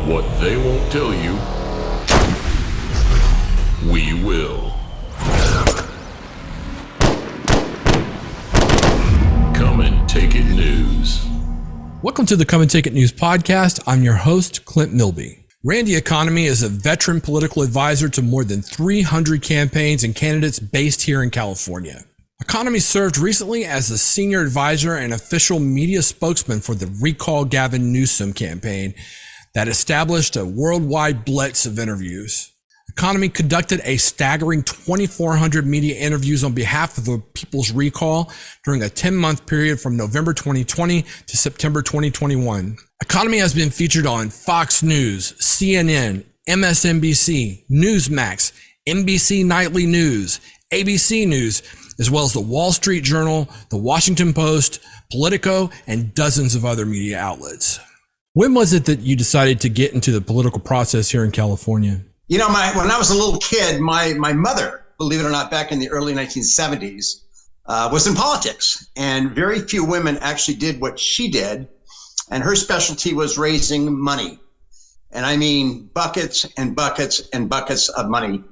What they won't tell you, we will. Come and Take It News. Welcome to the Come and Take It News podcast. I'm your host, Clint Milby. Randy Economy is a veteran political advisor to more than 300 campaigns and candidates based here in California. Economy served recently as the senior advisor and official media spokesman for the Recall Gavin Newsom campaign that established a worldwide blitz of interviews. Economy conducted a staggering 2,400 media interviews on behalf of the People's Recall during a 10-month period from November 2020 to September 2021. Economy has been featured on Fox News, CNN, MSNBC, Newsmax, NBC Nightly News, ABC News, as well as the Wall Street Journal, the Washington Post, Politico, and dozens of other media outlets. When was it that you decided to get into the political process here in California? You know, when I was a little kid, my mother, believe it or not, back in the early 1970s, was in politics. And very few women actually did what she did. And her specialty was raising money. And I mean buckets and buckets and buckets of money.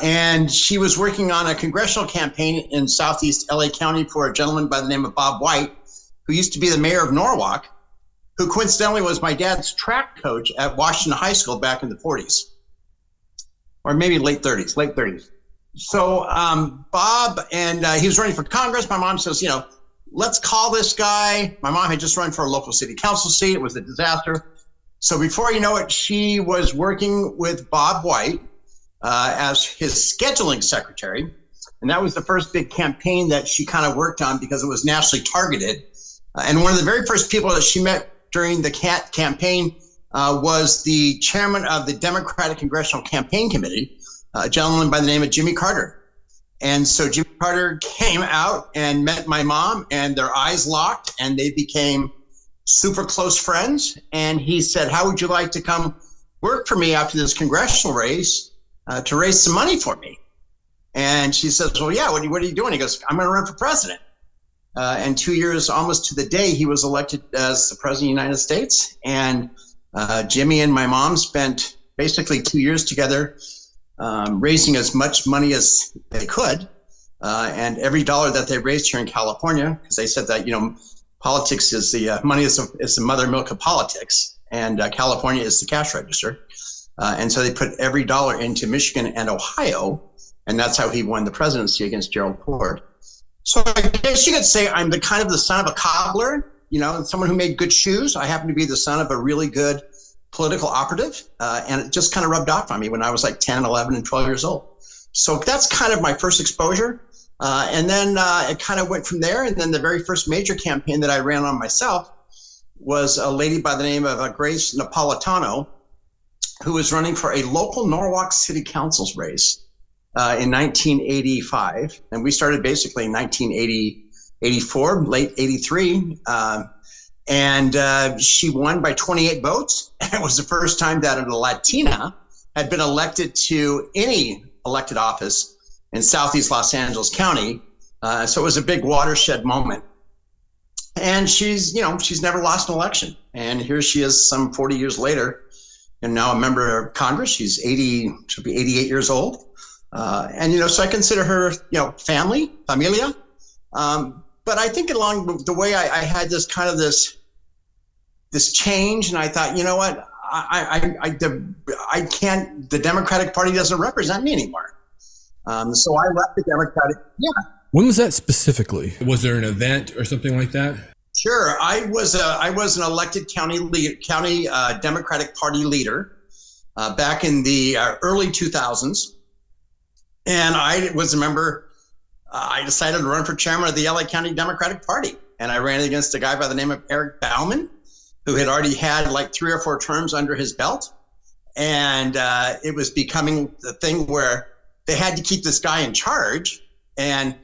And she was working on a congressional campaign in Southeast LA County for a gentleman by the name of Bob White, who used to be the mayor of Norwalk, who coincidentally was my dad's track coach at Washington High School back in the 40s, or maybe late 30s. So Bob, and he was running for Congress. My mom says, you know, let's call this guy. My mom had just run for a local city council seat. It was a disaster. So before you know it, she was working with Bob White as his scheduling secretary. And that was the first big campaign that she kind of worked on because it was nationally targeted. And one of the very first people that she met during the campaign was the chairman of the Democratic Congressional Campaign Committee, a gentleman by the name of Jimmy Carter. And so Jimmy Carter came out and met my mom, and their eyes locked, and they became super close friends. And he said, how would you like to come work for me after this congressional race to raise some money for me? And she says, well, yeah, what are you doing? He goes, I'm going to run for president. And 2 years, almost to the day, he was elected as the president of the United States. And Jimmy and my mom spent basically 2 years together, raising as much money as they could. And every dollar that they raised here in California, because they said that, you know, politics is money is the mother milk of politics, and California is the cash register. And so they put every dollar into Michigan and Ohio, and that's how he won the presidency against Gerald Ford. So I guess you could say I'm the son of a cobbler, you know, someone who made good shoes. I happen to be the son of a really good political operative, and it just kind of rubbed off on me when I was like 10, 11, and 12 years old. So that's kind of my first exposure. And then it kind of went from there. And then the very first major campaign that I ran on myself was a lady by the name of Grace Napolitano, who was running for a local Norwalk City Council's race in 1985. And we started basically in 1984, late 83. And she won by 28 votes. It was the first time that a Latina had been elected to any elected office in Southeast Los Angeles County. So it was a big watershed moment. And she's never lost an election. And here she is some 40 years later, and now a member of Congress. She'll be 88 years old. And, you know, so I consider her, you know, familia. But I think along the way, I had this kind of this change, and I thought, you know what, I can't. The Democratic Party doesn't represent me anymore. So I left the Democratic. Yeah. When was that specifically? Was there an event or something like that? Sure. I was an elected county Democratic Party leader back in the early 2000s, and I was a member. I decided to run for chairman of the LA County Democratic Party, and I ran against a guy by the name of Eric Bauman, who had already had like 3 or 4 terms under his belt, and it was becoming the thing where they had to keep this guy in charge. And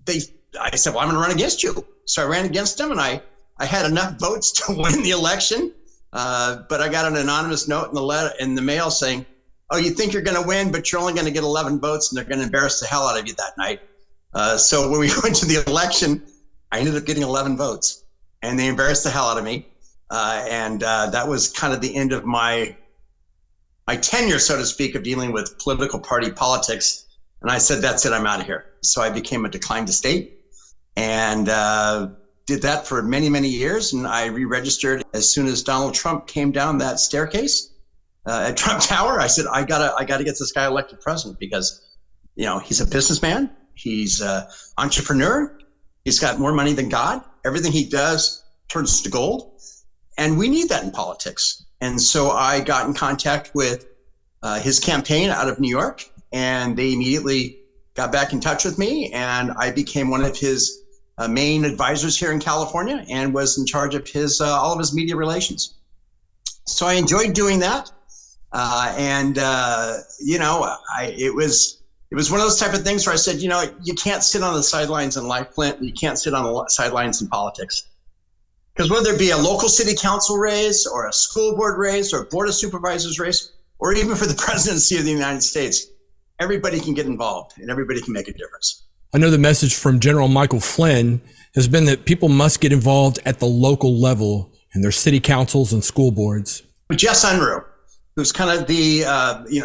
I said, well, I'm going to run against you. So I ran against him, and I had enough votes to win the election. But I got an anonymous note in the mail saying, oh, you think you're going to win, but you're only going to get 11 votes, and they're going to embarrass the hell out of you that night. So when we went to the election, I ended up getting 11 votes, and they embarrassed the hell out of me. And that was kind of the end of my my tenure, so to speak, of dealing with political party politics. And I said, that's it, I'm out of here. So I became a declined estate and did that for many, many years. And I re-registered as soon as Donald Trump came down that staircase at Trump Tower. I said, I gotta get this guy elected president because, he's a businessman. He's an entrepreneur. He's got more money than God. Everything he does turns to gold. And we need that in politics. And so I got in contact with his campaign out of New York, and they immediately got back in touch with me, and I became one of his main advisors here in California and was in charge of all of his media relations. So I enjoyed doing that. It was one of those type of things where I said, you can't sit on the sidelines in life, Clint. You can't sit on the sidelines in politics. Because whether it be a local city council race or a school board race or a board of supervisors race, or even for the presidency of the United States, everybody can get involved and everybody can make a difference. I know the message from General Michael Flynn has been that people must get involved at the local level in their city councils and school boards. Jess Unruh, who's kind of the,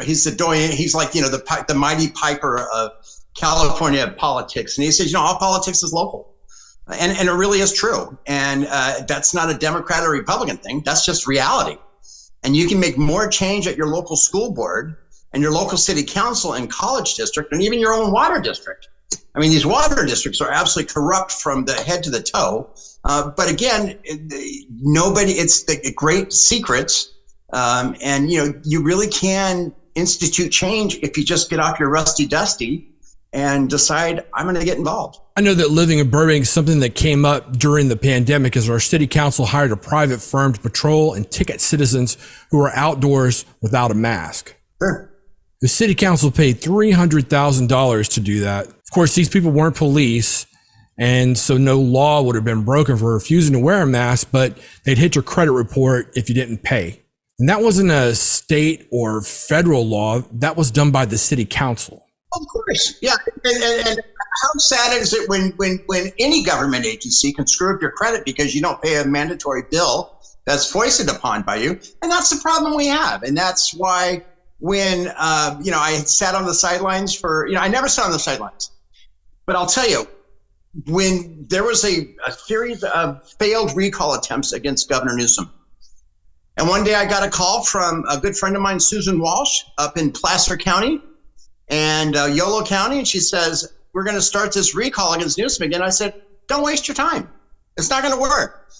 he's the doyen, he's like, the mighty piper of California politics. And he says, all politics is local. And it really is true. And that's not a Democrat or Republican thing. That's just reality. And you can make more change at your local school board and your local city council and college district and even your own water district. I mean, these water districts are absolutely corrupt from the head to the toe. But again, it's the great secrets. And you really can institute change if you just get off your rusty dusty and decide, I'm going to get involved. I know that living in Burbank is something that came up during the pandemic as our city council hired a private firm to patrol and ticket citizens who are outdoors without a mask. Sure. The city council paid $300,000 to do that. Of course, these people weren't police, and so no law would have been broken for refusing to wear a mask, but they'd hit your credit report if you didn't pay. And that wasn't a state or federal law. That was done by the city council. Of course, yeah. And how sad is it when any government agency can screw up your credit because you don't pay a mandatory bill that's foisted upon by you? And that's the problem we have. And that's why when, I sat on the sidelines for, I never sat on the sidelines. But I'll tell you, when there was a series of failed recall attempts against Governor Newsom, and one day I got a call from a good friend of mine, Susan Walsh, up in Placer County and Yolo County, and she says, we're going to start this recall against Newsom again. I said, don't waste your time. It's not going to work.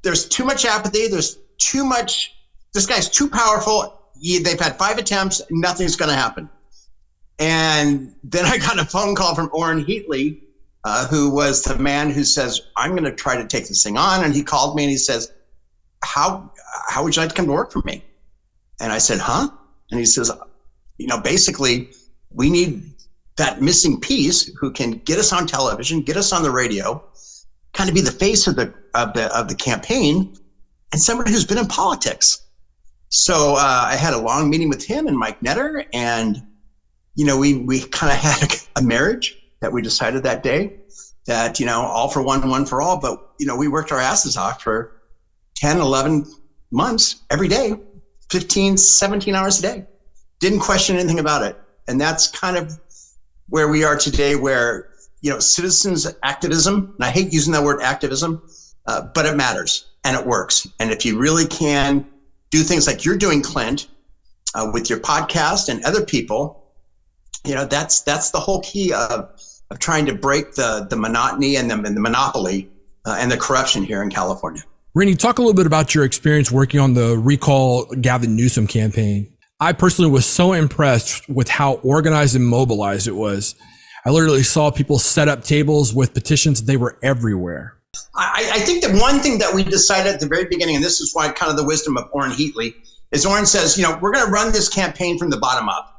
There's too much apathy. There's too much. This guy's too powerful. They've had 5 attempts. Nothing's going to happen. And then I got a phone call from Orrin Heatley, who was the man who says, I'm going to try to take this thing on. And he called me and he says, how would you like to come to work for me? And I said, huh? And he says, basically, we need that missing piece who can get us on television, get us on the radio, kind of be the face of the campaign, and somebody who's been in politics. So I had a long meeting with him and Mike Netter, and we kind of had a marriage that we decided that day that all for one for all. But we worked our asses off for 10, 11 months every day, 15, 17 hours a day. Didn't question anything about it. And that's kind of where we are today, where, citizens activism, and I hate using that word activism, but it matters and it works. And if you really can do things like you're doing, Clint, with your podcast and other people, that's the whole key of trying to break the monotony and the monopoly and the corruption here in California. Randy, talk a little bit about your experience working on the Recall Gavin Newsom campaign. I personally was so impressed with how organized and mobilized it was. I literally saw people set up tables with petitions. They were everywhere. I think the one thing that we decided at the very beginning, and this is why kind of the wisdom of Orrin Heatley, is Orrin says, we're going to run this campaign from the bottom up.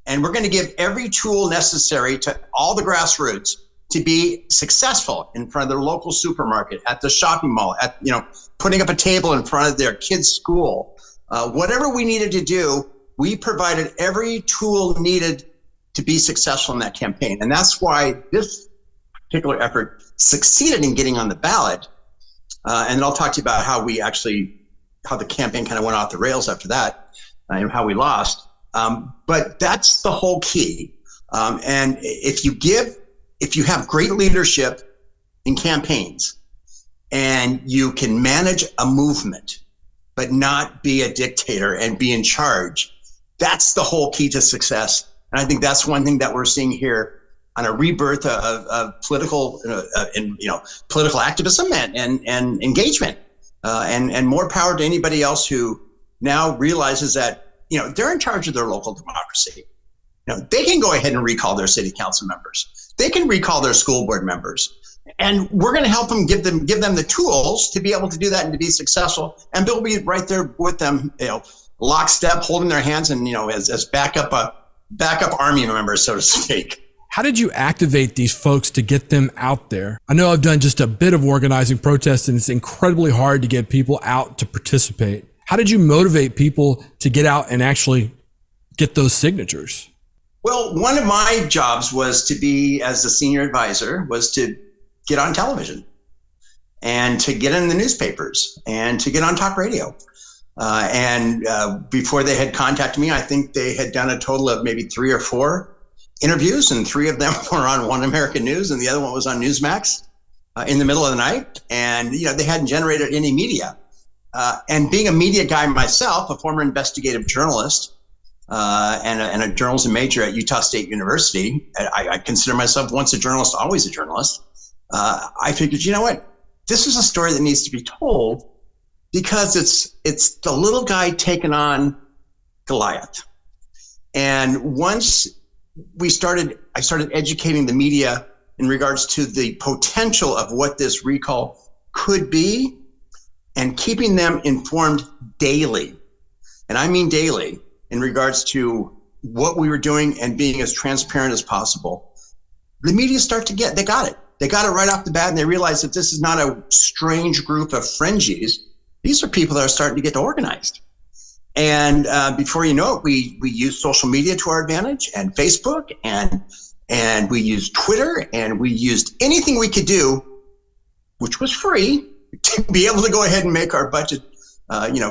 And we're going to give every tool necessary to all the grassroots to be successful in front of their local supermarket, at the shopping mall, at putting up a table in front of their kids' school. Whatever we needed to do, we provided every tool needed to be successful in that campaign. And that's why this particular effort succeeded in getting on the ballot. And I'll talk to you about how the campaign kind of went off the rails after that. and how we lost. But that's the whole key. And if you have great leadership in campaigns and you can manage a movement, but not be a dictator and be in charge, that's the whole key to success. And I think that's one thing that we're seeing here on a rebirth of political, political activism and engagement, and more power to anybody else who now realizes that, they're in charge of their local democracy. They can go ahead and recall their city council members. They can recall their school board members, and we're going to help them, give them the tools to be able to do that and to be successful. And we'll be right there with them, lockstep, holding their hands, and as backup army members, so to speak. How did you activate these folks to get them out there? I know I've done just a bit of organizing protests, and it's incredibly hard to get people out to participate. How did you motivate people to get out and actually get those signatures? Well, one of my jobs was to be, as a senior advisor, was to get on television and to get in the newspapers and to get on talk radio. And before they had contacted me, I think they had done a total of maybe 3 or 4 interviews, and 3 of them were on One American News, and the other one was on Newsmax in the middle of the night. And they hadn't generated any media. And being a media guy myself, a former investigative journalist, and a journalism major at Utah State University, I consider myself once a journalist, always a journalist. I figured, this is a story that needs to be told, because it's the little guy taking on Goliath. And once I started educating the media in regards to the potential of what this recall could be, and keeping them informed daily, and I mean daily, in regards to what we were doing and being as transparent as possible, the media they got it. They got it right off the bat, and they realized that this is not a strange group of fringies. These are people that are starting to get organized. And before you know it, we use social media to our advantage, and Facebook, and we used Twitter, and we used anything we could do, which was free, to be able to go ahead and make our budget,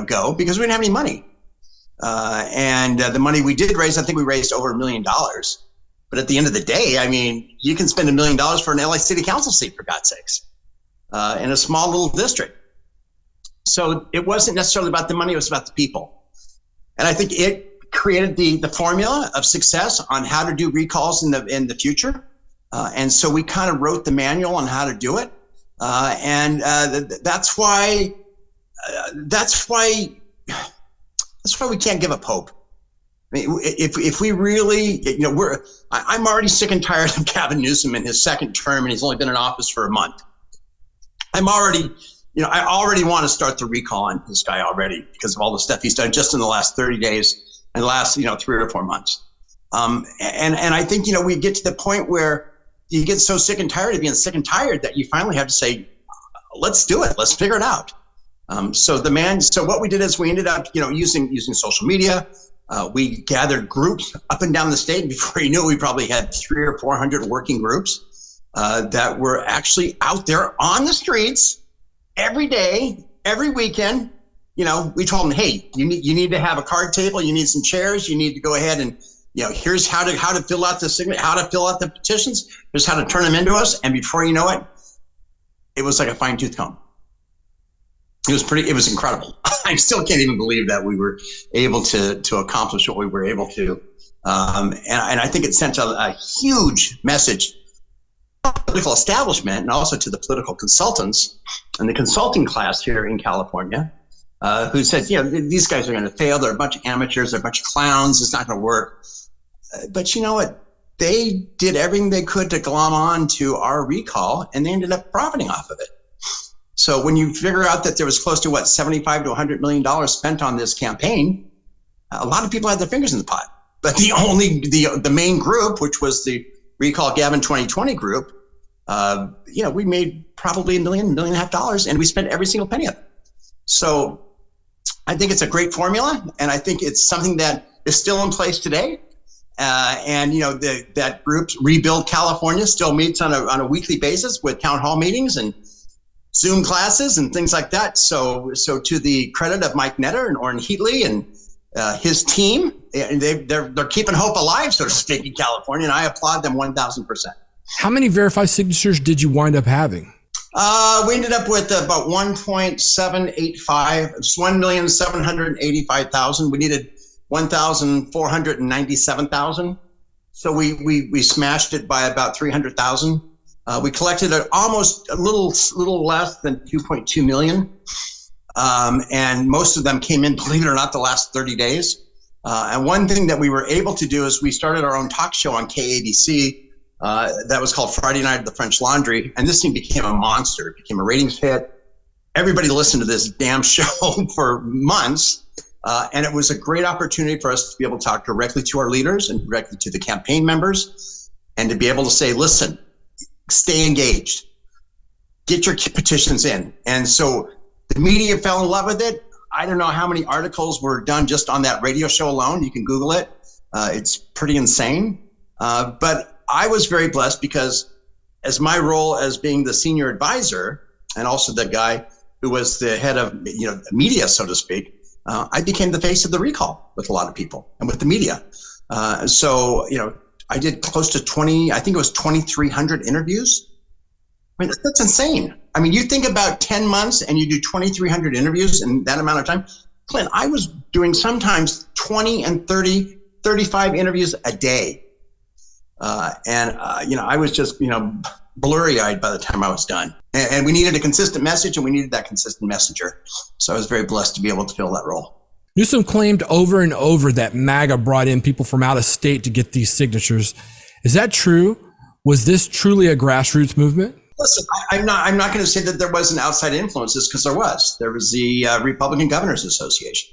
go, because we didn't have any money. And the money we did raise, I think we raised over $1 million. But at the end of the day, you can spend $1 million for an LA City Council seat, for God's sakes, in a small little district. So it wasn't necessarily about the money, it was about the people. And I think it created the formula of success on how to do recalls in the future. And so we kind of wrote the manual on how to do it. And that's why we can't give up hope. If we really, I'm already sick and tired of Gavin Newsom in his second term, and he's only been in office for a month. I already want to start the recall on this guy already, because of all the stuff he's done just in the last 30 days and the last, 3 or 4 months. And I think, we get to the point where you get so sick and tired of being sick and tired that you finally have to say, let's do it. Let's figure it out. So what we did is we ended up, using social media. We gathered groups up and down the state. And before you knew it, we probably had 300 or 400 working groups that were actually out there on the streets every day, every weekend. We told them, hey, you need to have a card table. You need some chairs. You need to go ahead and, here's how to fill out the signature, how to fill out the petitions. Here's how to turn them into us. And before you know it, it was like a fine tooth comb. It was incredible. I still can't even believe that we were able to accomplish what we were able to. And I think it sent a huge message to the political establishment, and also to the political consultants and the consulting class here in California, who said, these guys are going to fail. They're a bunch of amateurs. They're a bunch of clowns. It's not going to work. But you know what? They did everything they could to glom on to our recall, and they ended up profiting off of it. So when you figure out that there was close to $75 to $100 million spent on this campaign, a lot of people had their fingers in the pot. But the main group, which was the Recall Gavin 2020 group, we made probably $1.5 million, and we spent every single penny of it. So I think it's a great formula, and I think it's something that is still in place today. That group, Rebuild California, still meets on a weekly basis with town hall meetings and Zoom classes and things like that. So to the credit of Mike Netter and Orrin Heatley his team, they're keeping hope alive, so to speak, in California, and I applaud them 1,000%. How many verified signatures did you wind up having? We ended up with about 1.785. It's 1,785,000. We needed 1,497,000. So we smashed it by about 300,000. We collected almost a little less than 2.2 million. And most of them came in, believe it or not, the last 30 days. And one thing that we were able to do is we started our own talk show on KABC. That was called Friday Night at the French Laundry. And this thing became a monster. It became a ratings hit. Everybody listened to this damn show for months. And it was a great opportunity for us to be able to talk directly to our leaders and directly to the campaign members, and to be able to say, listen, stay engaged, get your petitions in. And so the media fell in love with it. I don't know how many articles were done just on that radio show alone. You can Google it. It's pretty insane. But I was very blessed because as my role as being the senior advisor and also the guy who was the head of media, so to speak, I became the face of the recall with a lot of people and with the media. So I did close to 2,300 interviews. I mean, that's insane. I mean, you think about 10 months and you do 2,300 interviews in that amount of time. Clint, I was doing sometimes 20 and 30, 35 interviews a day. I was just, blurry-eyed by the time I was done. And we needed a consistent message, and we needed that consistent messenger. So I was very blessed to be able to fill that role. Newsom claimed over and over that MAGA brought in people from out of state to get these signatures. Is that true? Was this truly a grassroots movement? Listen, I'm not going to say that there wasn't outside influences, because there was. There was the Republican Governors Association.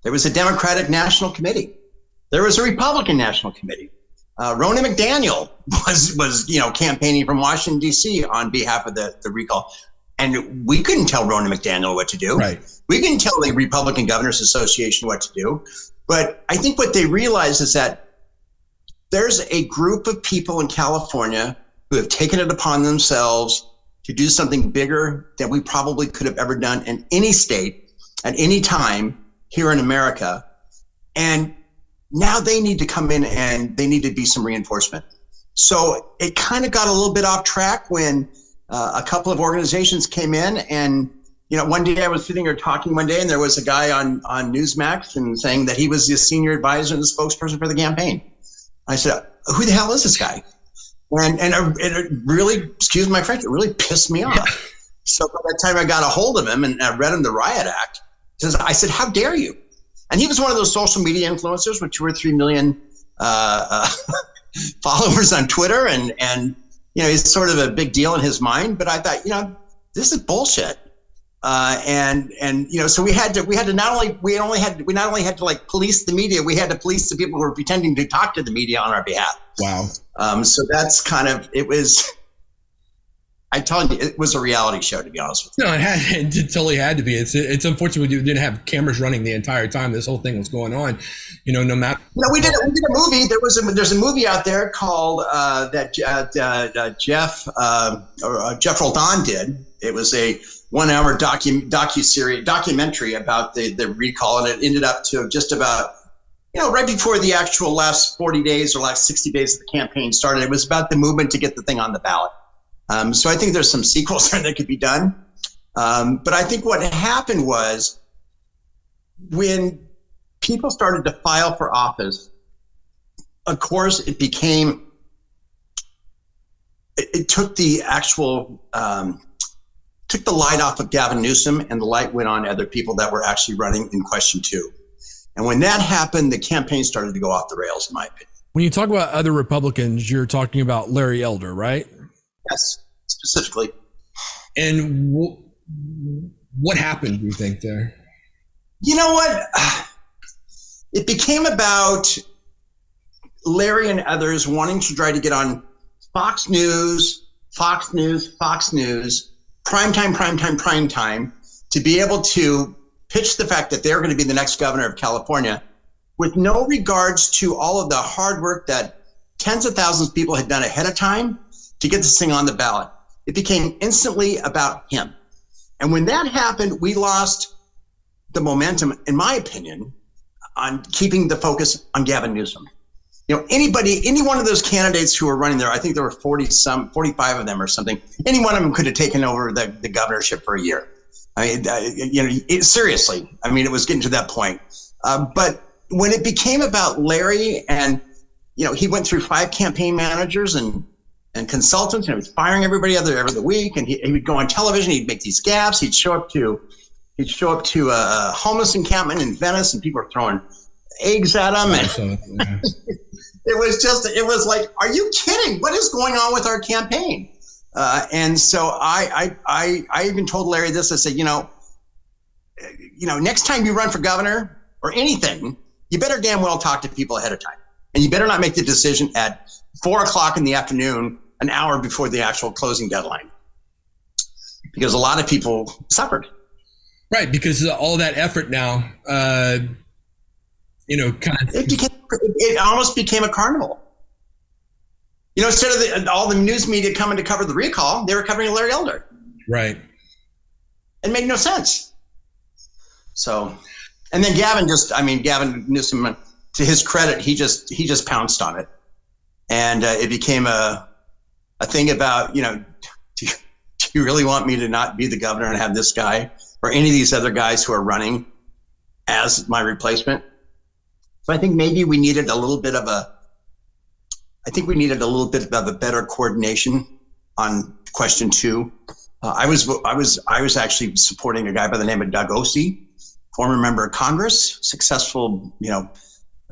There was a Democratic National Committee. There was a Republican National Committee. Ronna McDaniel was campaigning from Washington, D.C. on behalf of the recall. And we couldn't tell Ronna McDaniel what to do. Right. We couldn't tell the Republican Governors Association what to do. But I think what they realized is that there's a group of people in California who have taken it upon themselves to do something bigger than we probably could have ever done in any state at any time here in America. And now they need to come in and they need to be some reinforcement. So it kind of got a little bit off track when a couple of organizations came in, and one day I was sitting here talking one day, and there was a guy on Newsmax and saying that he was the senior advisor and the spokesperson for the campaign. I said, who the hell is this guy? And it really, excuse my French, it really pissed me off. So by the time I got a hold of him and I read him the Riot Act, I said, how dare you? And he was one of those social media influencers with 2 or 3 million followers on Twitter, and he's sort of a big deal in his mind. But I thought, this is bullshit. So we not only had to like police the media, we had to police the people who were pretending to talk to the media on our behalf. Wow. So that's kind of, I told you, it was a reality show, to be honest with you. No, it totally had to be. It's unfortunate we didn't have cameras running the entire time this whole thing was going on. No matter. We did a movie. There's a movie out there called that Jeff Roldan did. It was a 1-hour documentary about the recall, and it ended up to just about right before the actual last 40 days or last 60 days of the campaign started. It was about the movement to get the thing on the ballot. So I think there's some sequels there that could be done. But I think what happened was when people started to file for office, of course, it took the actual, took the light off of Gavin Newsom, and the light went on other people that were actually running in question too. And when that happened, the campaign started to go off the rails, in my opinion. When you talk about other Republicans, you're talking about Larry Elder, right? Yes, specifically. And what happened, do you think, there? You know what? It became about Larry and others wanting to try to get on Fox News, prime time, to be able to pitch the fact that they're going to be the next governor of California, with no regards to all of the hard work that tens of thousands of people had done ahead of time to get this thing on the ballot. It became instantly about him. And when that happened, we lost the momentum, in my opinion. on keeping the focus on Gavin Newsom. Any one of those candidates who were running there, I think there were 45 of them or something. Any one of them could have taken over the governorship for a year. I mean, seriously, I mean, it was getting to that point. But when it became about Larry and, he went through 5 campaign managers and consultants, and he was firing everybody every other week. And he would go on television. He'd make these gaffes. He'd show up to a homeless encampment in Venice, and people were throwing eggs at him. And it was like, are you kidding? What is going on with our campaign? And so I even told Larry this. I said, next time you run for governor or anything, you better damn well talk to people ahead of time. And you better not make the decision at 4:00 in the afternoon, an hour before the actual closing deadline, because a lot of people suffered. Right, because all that effort now, it almost became a carnival. Instead of all the news media coming to cover the recall, they were covering Larry Elder. Right. It made no sense. So, and then Gavin Newsom, to his credit, he just pounced on it, and it became a thing about, do you really want me to not be the governor and have this guy or any of these other guys who are running as my replacement? So I think maybe we needed a little bit of a better coordination on question 2. I was actually supporting a guy by the name of Doug Ossie, former member of Congress, successful,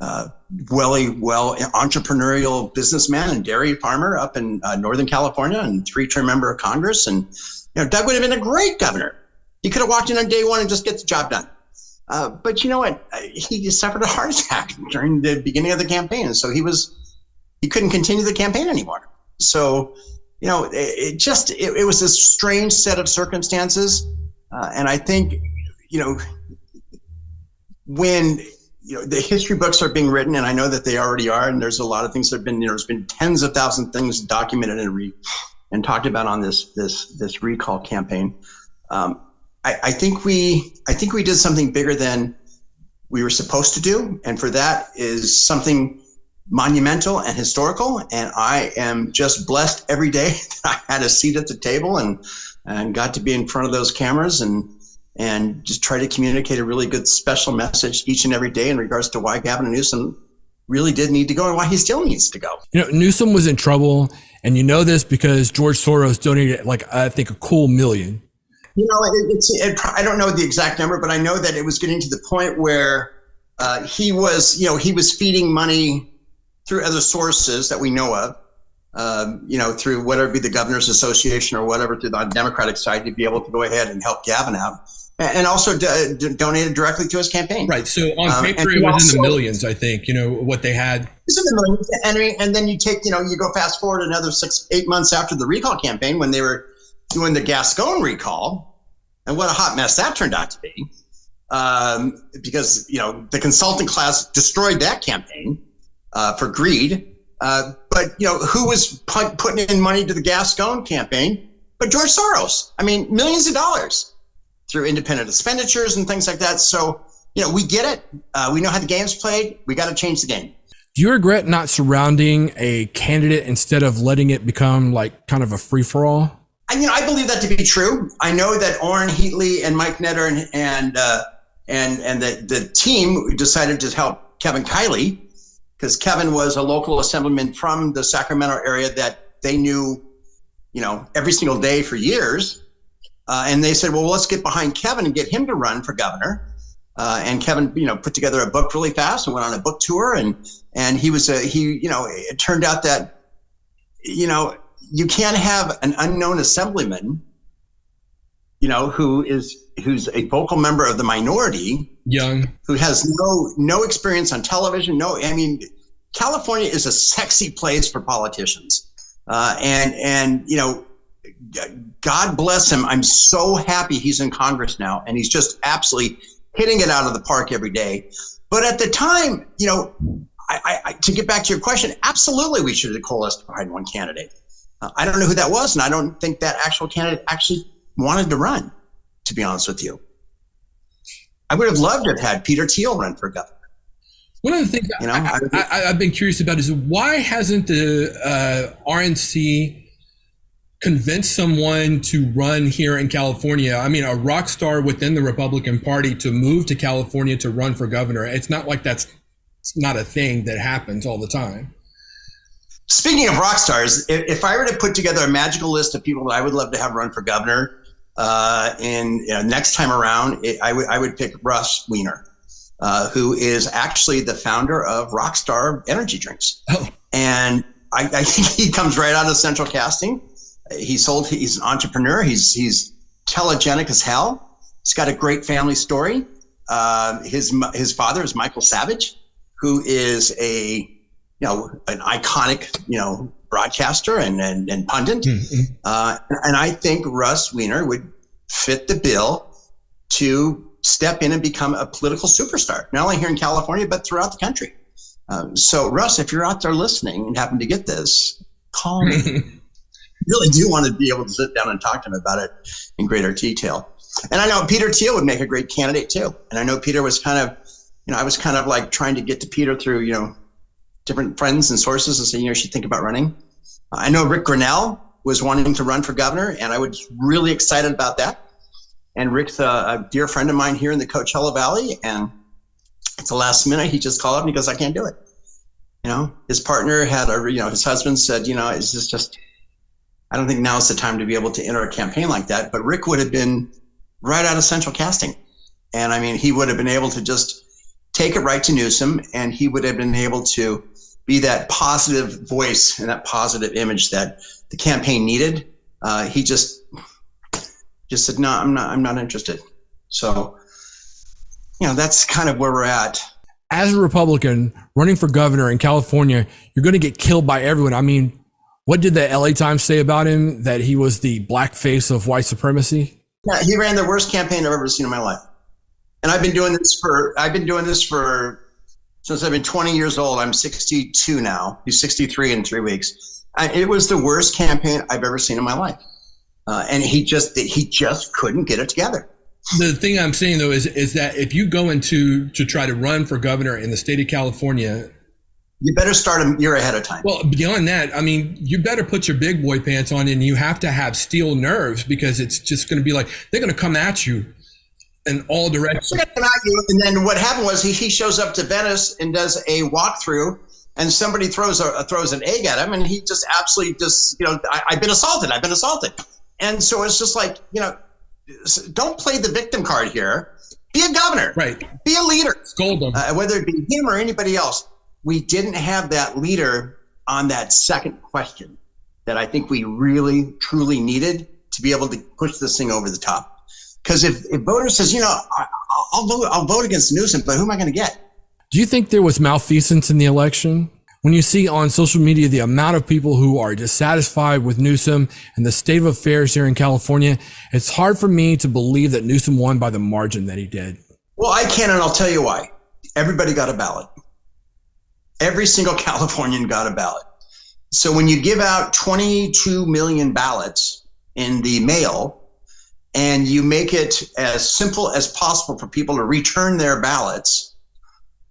entrepreneurial businessman and dairy farmer up in Northern California, and 3-term member of Congress. And Doug would have been a great governor. He could have walked in on day 1 and just get the job done. But you know what? He suffered a heart attack during the beginning of the campaign, and so he couldn't continue the campaign anymore. So, it was a strange set of circumstances, and I think, when the history books are being written, and I know that they already are, and there's a lot of things that have been, there's been tens of thousands of things documented and talked about on this recall campaign. I think we did something bigger than we were supposed to do, and for that is something monumental and historical. And I am just blessed every day that I had a seat at the table and got to be in front of those cameras and just try to communicate a really good special message each and every day in regards to why Gavin Newsom really did need to go and why he still needs to go. Newsom was in trouble, and this because George Soros donated I think a cool $1 million. I don't know the exact number, but I know that it was getting to the point where he was feeding money through other sources that we know of, through whatever be the Governor's Association or whatever, through the Democratic side, to be able to go ahead and help Gavin out, and also donated directly to his campaign. Right. So on paper, it was in the millions, I think, what they had. It's in the millions. And then you take, you go fast forward another 6-8 months after the recall campaign, when they were doing the Gascon recall, and what a hot mess that turned out to be, because the consulting class destroyed that campaign for greed. But who was putting in money to the Gascon campaign but George Soros? I mean, millions of dollars through independent expenditures and things like that. So we get it. We know how the game's played. We got to change the game. Do you regret not surrounding a candidate instead of letting it become kind of a free-for-all? I believe that to be true. I know that Orrin Heatley and Mike Netter and the team decided to help Kevin Kiley, because Kevin was a local assemblyman from the Sacramento area that they knew, every single day for years. And they said, well, let's get behind Kevin and get him to run for governor. And Kevin, put together a book really fast and went on a book tour. And it turned out that, you can't have an unknown assemblyman, who's a vocal member of the minority, young, who has no experience on television. California is a sexy place for politicians, and God bless him. I'm so happy he's in Congress now, and he's just absolutely hitting it out of the park every day. But at the time, to get back to your question, absolutely we should have coalesced behind one candidate. I don't know who that was, and I don't think that actual candidate actually wanted to run, to be honest with you. I would have loved to have had Peter Thiel run for governor. One of the things I've been curious about is why hasn't the RNC convinced someone to run here in California? I mean, a rock star within the Republican Party to move to California to run for governor. It's not like that's not a thing that happens all the time. Speaking of rock stars, if I were to put together a magical list of people that I would love to have run for governor next time around, I would pick Russ Weiner, who is actually the founder of Rockstar energy drinks. Oh. And I think he comes right out of central casting. He's an entrepreneur. He's telegenic as hell. He's got a great family story. His father is Michael Savage, who is an iconic, broadcaster and pundit. Mm-hmm. And I think Russ Weiner would fit the bill to step in and become a political superstar, not only here in California, but throughout the country. So Russ, if you're out there listening and happen to get this, call me. Really do want to be able to sit down and talk to him about it in greater detail. And I know Peter Thiel would make a great candidate too. And I know Peter was kind of, I was kind of like trying to get to Peter through, different friends and sources and say, you should think about running. I know Rick Grinnell was wanting to run for governor, and I was really excited about that. And Rick's a dear friend of mine here in the Coachella Valley, and at the last minute, he just called up and he goes, I can't do it. His partner had his husband said, it's just, I don't think now's the time to be able to enter a campaign like that. But Rick would have been right out of central casting. And I mean, he would have been able to just take it right to Newsom, and he would have been able to be that positive voice and that positive image that the campaign needed. He just said, no, I'm not interested. So, that's kind of where we're at. As a Republican running for governor in California, you're going to get killed by everyone. I mean, what did the LA Times say about him? That he was the black face of white supremacy? Yeah, he ran the worst campaign I've ever seen in my life. And I've been doing this since I've been 20 years old. I'm 62 now. He's 63 in 3 weeks. It was the worst campaign I've ever seen in my life. And he just couldn't get it together. The thing I'm saying though is that if you go to try to run for governor in the state of California, you better start a year ahead of time. Well, beyond that, I mean, you better put your big boy pants on, and you have to have steel nerves, because it's just going to be like, they're going to come at you in all directions. And then what happened was he shows up to Venice and does a walkthrough, and somebody throws an egg at him, and he just absolutely I've been assaulted. And so it's just like, don't play the victim card here. Be a governor. Right. Be a leader. Scold them. Whether it be him or anybody else. We didn't have that leader on that second question that I think we really, truly needed to be able to push this thing over the top. Because if voters says, I'll vote against Newsom, but who am I going to get? Do you think there was malfeasance in the election? When you see on social media the amount of people who are dissatisfied with Newsom and the state of affairs here in California, it's hard for me to believe that Newsom won by the margin that he did. Well, I can, and I'll tell you why. Everybody got a ballot. Every single Californian got a ballot. So when you give out 22 million ballots in the mail, and you make it as simple as possible for people to return their ballots,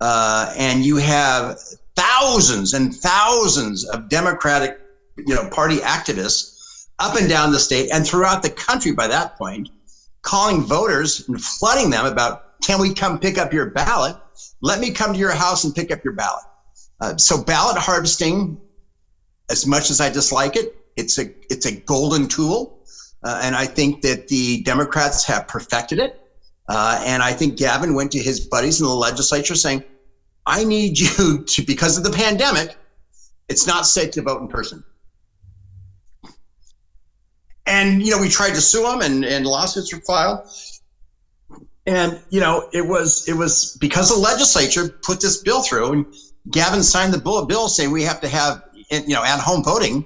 and you have thousands and thousands of Democratic, Party activists up and down the state and throughout the country by that point, calling voters and flooding them about, can we come pick up your ballot? Let me come to your house and pick up your ballot. So ballot harvesting, as much as I dislike it, it's a golden tool. And I think that the Democrats have perfected it. And I think Gavin went to his buddies in the legislature saying, I need you to, because of the pandemic, it's not safe to vote in person. And, we tried to sue him, and lawsuits were filed. And, it was because the legislature put this bill through, and Gavin signed the bill saying we have to have, at-home voting,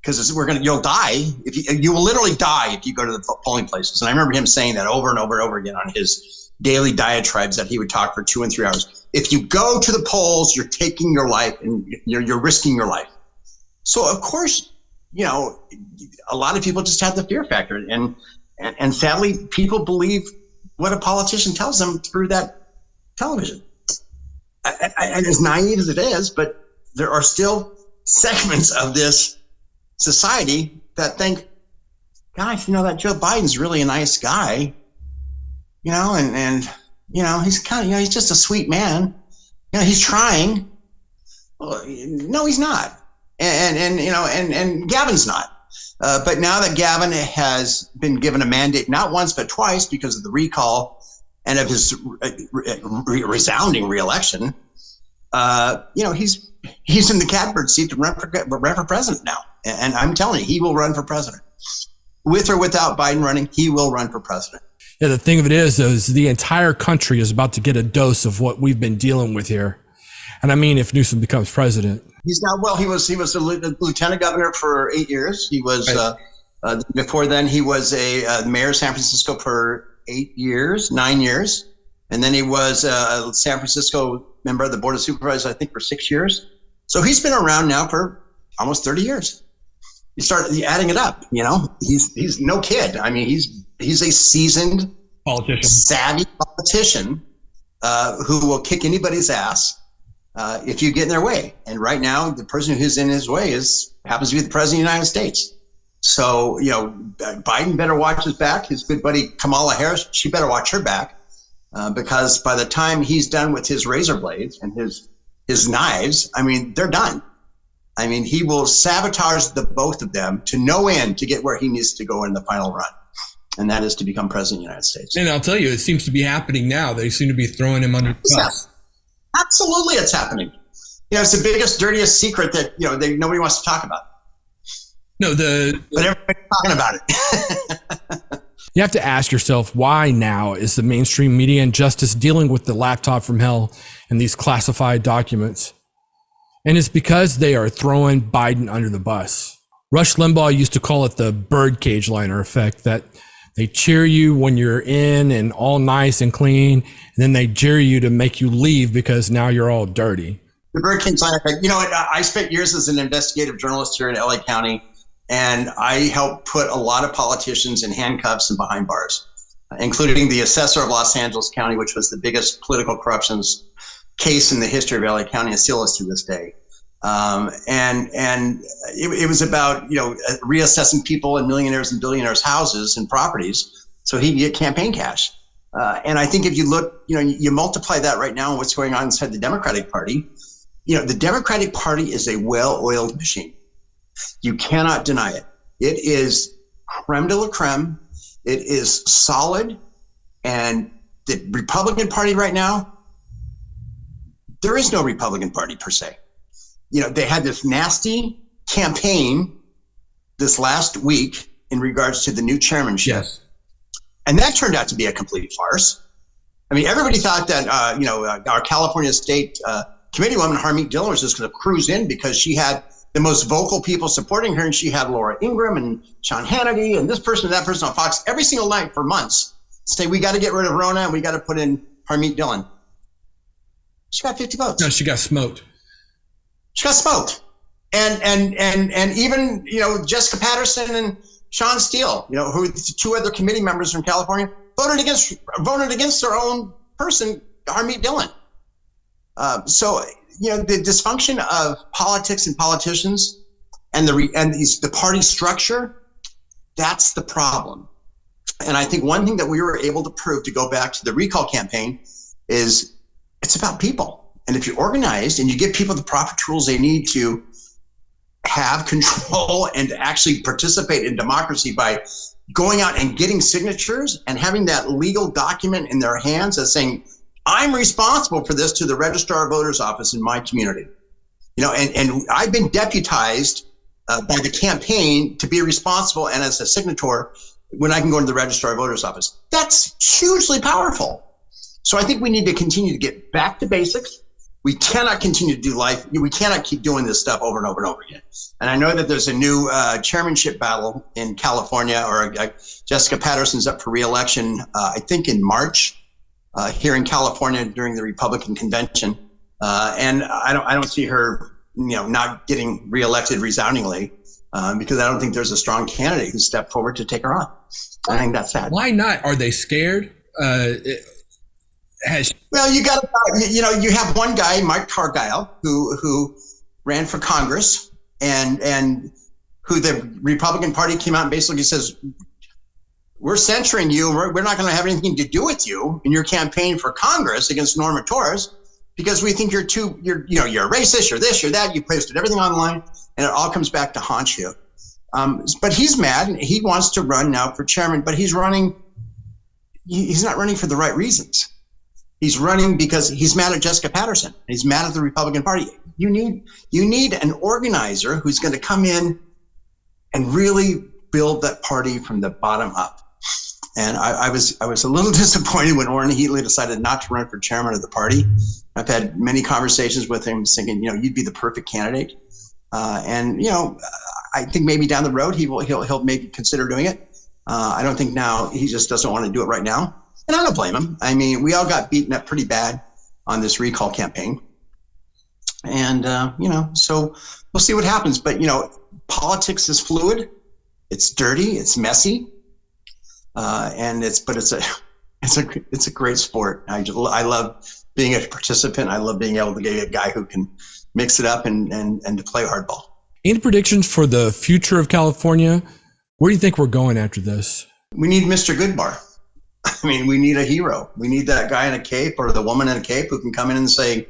because you'll die. You will literally die if you go to the polling places. And I remember him saying that over and over and over again on his daily diatribes that he would talk for 2 and 3 hours. If you go to the polls, you're taking your life, and you're risking your life. So of course, a lot of people just have the fear factor, and sadly, people believe what a politician tells them through that television. and as naive as it is, but there are still segments of this society that think, gosh, that Joe Biden's really a nice guy, and he's kind of, he's just a sweet man. He's trying. Well, no, he's not. And Gavin's not. But now that Gavin has been given a mandate, not once, but twice, because of the recall and of his resounding reelection, he's in the catbird seat to run for president now. And I'm telling you, he will run for president. With or without Biden running, he will run for president. Yeah, the thing of it is the entire country is about to get a dose of what we've been dealing with here. And I mean, if Newsom becomes president. He's now, well, he was a lieutenant governor for 8 years. He was, right. Before then, he was a mayor of San Francisco for 9 years. And then he was a San Francisco member of the Board of Supervisors, I think, for 6 years. So he's been around now for almost 30 years. You start adding it up, he's no kid. I mean, he's a seasoned politician, savvy politician who will kick anybody's ass if you get in their way. And right now, the person who's in his way happens to be the president of the United States. So, Biden better watch his back. His good buddy Kamala Harris, she better watch her back because by the time he's done with his razor blades and his knives, I mean, they're done. I mean, he will sabotage the both of them to no end to get where he needs to go in the final run. And that is to become president of the United States. And I'll tell you, it seems to be happening now. They seem to be throwing him under the bus. Absolutely, it's happening. It's the biggest, dirtiest secret that, nobody wants to talk about. No, but everybody's talking about it. You have to ask yourself, why now is the mainstream media and justice dealing with the laptop from hell and these classified documents? And it's because they are throwing Biden under the bus. Rush Limbaugh used to call it the birdcage liner effect, that they cheer you when you're in and all nice and clean, and then they jeer you to make you leave because now you're all dirty. The birdcage liner effect. I spent years as an investigative journalist here in LA County, and I helped put a lot of politicians in handcuffs and behind bars, including the assessor of Los Angeles County, which was the biggest political corruptions case in the history of LA County and still is to this day. And it was about, reassessing people in millionaires and billionaires' houses and properties so he can get campaign cash. And I think if you look, you multiply that right now and what's going on inside the Democratic Party, the Democratic Party is a well-oiled machine. You cannot deny it. It is creme de la creme. It is solid. And the Republican Party right now, there is no Republican Party per se. They had this nasty campaign this last week in regards to the new chairmanship. Yes. And that turned out to be a complete farce. I mean, everybody thought that, our California State Committeewoman, Harmeet Dillon, was just going to cruise in because she had the most vocal people supporting her. And she had Laura Ingraham and Sean Hannity and this person and that person on Fox every single night for months say, we got to get rid of Rona and we got to put in Harmeet Dillon. She got 50 votes. No, she got smoked. She got smoked. And even, Jessica Patterson and Sean Steele, who are the two other committee members from California, voted against their own person, Harmeet Dillon. So, the dysfunction of politics and politicians and the party structure, that's the problem. And I think one thing that we were able to prove, to go back to the recall campaign, is it's about people. And if you're organized and you give people the proper tools they need to have control and actually participate in democracy by going out and getting signatures and having that legal document in their hands as saying, I'm responsible for this to the registrar of voters office in my community. And I've been deputized by the campaign to be responsible and as a signator when I can go into the registrar of voters office. That's hugely powerful. So I think we need to continue to get back to basics. We cannot continue to do life. We cannot keep doing this stuff over and over and over again. And I know that there's a new chairmanship battle in California, or Jessica Patterson's up for re-election, I think in March, here in California during the Republican convention. And I don't see her, not getting re-elected resoundingly, because I don't think there's a strong candidate who stepped forward to take her on. I think that's sad. Why not? Are they scared? Well, you have one guy, Mike Cargile, who ran for Congress and who the Republican Party came out and basically says, we're censuring you. We're not going to have anything to do with you in your campaign for Congress against Norma Torres because we think you're a racist, you're this, you're that. You posted everything online, and it all comes back to haunt you. But he's mad, and he wants to run now for chairman. But he's running. He's not running for the right reasons. He's running because he's mad at Jessica Patterson. He's mad at the Republican Party. You need an organizer who's going to come in and really build that party from the bottom up. And I was a little disappointed when Orrin Heatley decided not to run for chairman of the party. I've had many conversations with him thinking, you'd be the perfect candidate. I think maybe down the road he'll maybe consider doing it. I don't think now he just doesn't want to do it right now. And I don't blame him. I mean, we all got beaten up pretty bad on this recall campaign. And, so we'll see what happens. But, politics is fluid. It's dirty. It's messy. It's a great sport. I love being a participant. I love being able to get a guy who can mix it up and to play hardball. Any predictions for the future of California? Where do you think we're going after this? We need Mr. Goodbar. I mean, we need a hero. We need that guy in a cape or the woman in a cape who can come in and say,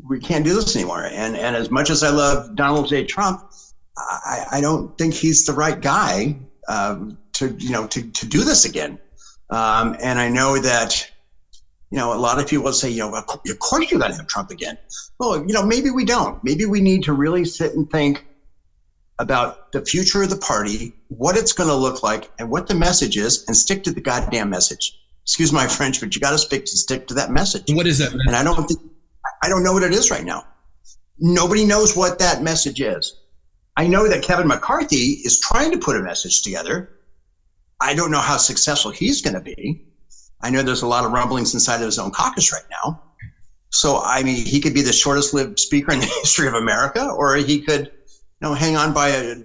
we can't do this anymore. And as much as I love Donald J. Trump, I don't think he's the right guy to do this again. And I know that, a lot of people will say, of course you're going to have Trump again. Well, maybe we don't. Maybe we need to really sit and think about the future of the party, what it's going to look like, and what the message is, and stick to the goddamn message. Excuse my French, but you got to stick to that message. What is that message? And I don't know what it is right now. Nobody knows what that message is. I know that Kevin McCarthy is trying to put a message together. I don't know how successful he's going to be. I know there's a lot of rumblings inside of his own caucus right now. So, I mean, he could be the shortest lived speaker in the history of America, or he could, hang on by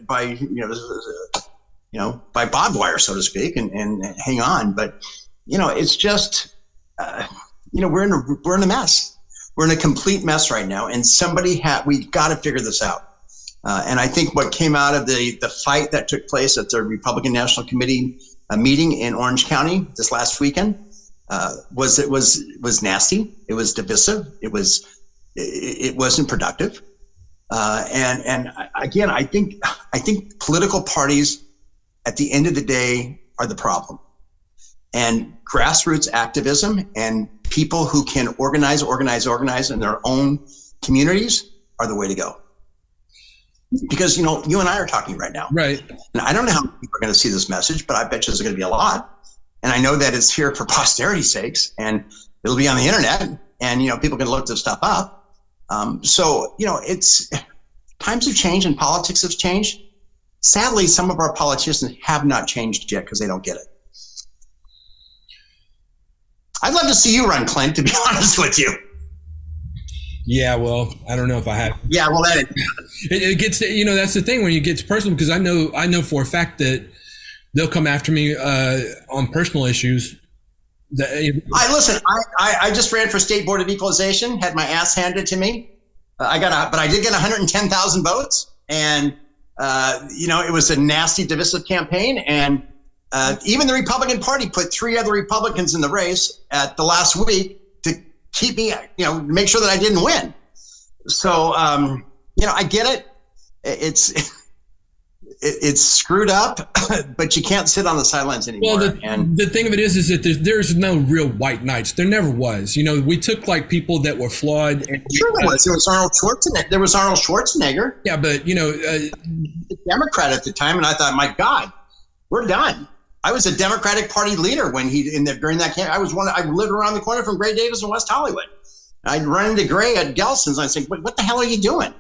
barbed wire, so to speak, and hang on. But, it's just, we're in a mess. We're in a complete mess right now. And we've got to figure this out. And I think what came out of the fight that took place at the Republican National Committee meeting in Orange County this last weekend was nasty. It was divisive. It wasn't productive. And again, I think political parties at the end of the day are the problem. And grassroots activism and people who can organize in their own communities are the way to go. Because, you and I are talking right now. Right. And I don't know how many people are going to see this message, but I bet you there's going to be a lot. And I know that it's here for posterity's sakes, and it'll be on the internet, and, people can look this stuff up. It's times have changed and politics have changed. Sadly, some of our politicians have not changed yet because they don't get it. I'd love to see you run, Clint, to be honest with you. Yeah, well, I don't know if I have. Yeah, well, it gets, that's the thing when it gets personal, because I know for a fact that they'll come after me on personal issues. I just ran for State Board of Equalization, had my ass handed to me. But I did get 110,000 votes, and it was a nasty, divisive campaign, and even the Republican Party put 3 other Republicans in the race at the last week to keep me, make sure that I didn't win. So, I get it. It's screwed up, but you can't sit on the sidelines anymore. Well, the thing of it is that there's no real white knights. There never was. We took like people that were flawed. Sure there was. There was Arnold Schwarzenegger. Yeah, but a Democrat at the time, and I thought, my God, we're done. I was a Democratic Party leader during that campaign. I lived around the corner from Gray Davis in West Hollywood. I'd run into Gray at Gelson's. I'd say, what the hell are you doing?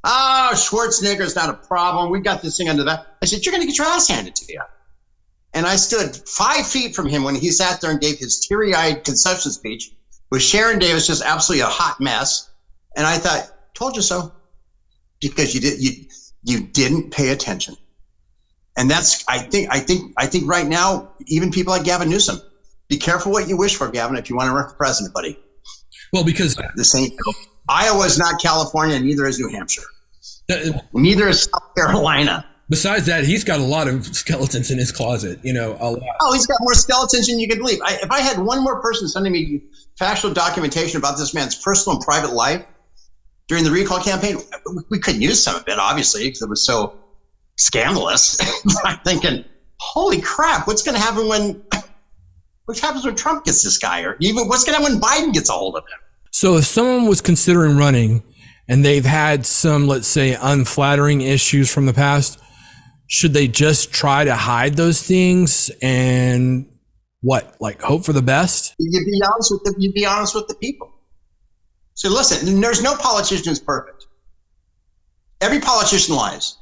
Oh, Schwarzenegger's not a problem. We got this thing under that. I said, you're going to get your ass handed to you. And I stood 5 feet from him when he sat there and gave his teary-eyed concession speech with Sharon Davis just absolutely a hot mess. And I thought, told you so. Because you didn't pay attention. And that's, I think right now, even people like Gavin Newsom, Be careful what you wish for, Gavin, if you want to run for president, buddy. Well, because this ain't Iowa is not California, neither is New Hampshire. Neither is South Carolina. Besides that, he's got a lot of skeletons in his closet, a lot. Oh, he's got more skeletons than you could believe. If I had one more person sending me factual documentation about this man's personal and private life during the recall campaign, we couldn't use some of it, obviously, because it was so scandalous. I'm thinking, holy crap, what's going to happen what happens when Trump gets this guy? Or even what's going to happen when Biden gets a hold of him? So if someone was considering running and they've had some, let's say, unflattering issues from the past, should they just try to hide those things and hope for the best? You'd be honest with the people. So listen, there's no politician who's perfect. Every politician lies.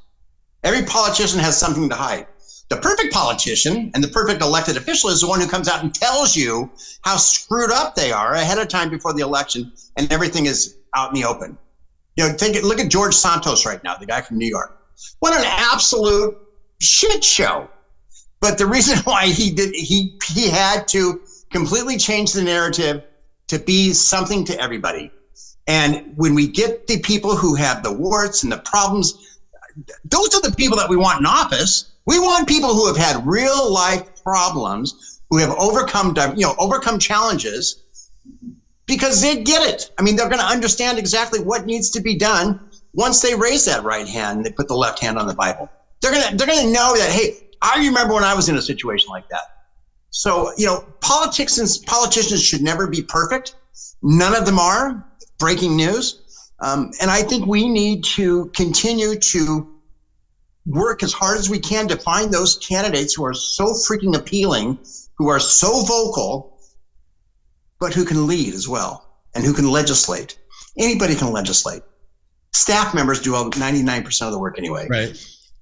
Every politician has something to hide. The perfect politician and the perfect elected official is the one who comes out and tells you how screwed up they are ahead of time before the election, and everything is out in the open. Look at George Santos right now, the guy from New York. What an absolute shit show. But the reason why he had to completely change the narrative to be something to everybody. And when we get the people who have the warts and the problems, those are the people that we want in office. We want people who have had real life problems, who have overcome challenges, because they get it. I mean, they're going to understand exactly what needs to be done once they raise that right hand and they put the left hand on the Bible. They're going to know that, hey, I remember when I was in a situation like that. So, politicians should never be perfect. None of them are. Breaking news. And I think we need to continue to work as hard as we can to find those candidates who are so freaking appealing, who are so vocal, but who can lead as well and who can legislate. Anybody can legislate. Staff members do 99% of the work anyway. Right.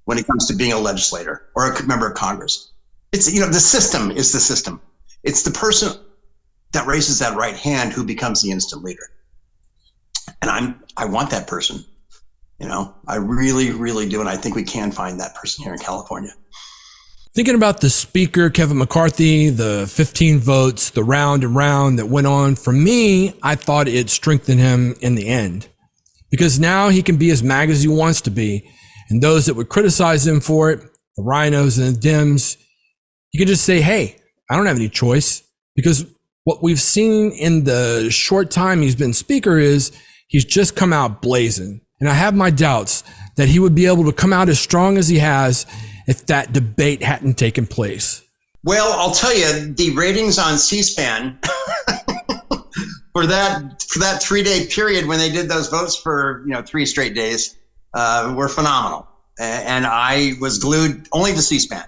When it comes to being a legislator or a member of Congress. It's, the system is the system. It's the person that raises that right hand who becomes the instant leader. And I want that person. I really, really do. And I think we can find that person here in California. Thinking about the speaker, Kevin McCarthy, the 15 votes, the round and round that went on, for me, I thought it strengthened him in the end, because now he can be as MAGA as he wants to be. And those that would criticize him for it, the rhinos and the Dems, you can just say, hey, I don't have any choice, because what we've seen in the short time he's been speaker is he's just come out blazing. And I have my doubts that he would be able to come out as strong as he has if that debate hadn't taken place. Well, I'll tell you, the ratings on C-SPAN for that 3-day period when they did those votes for 3 straight days were phenomenal. And I was glued only to C-SPAN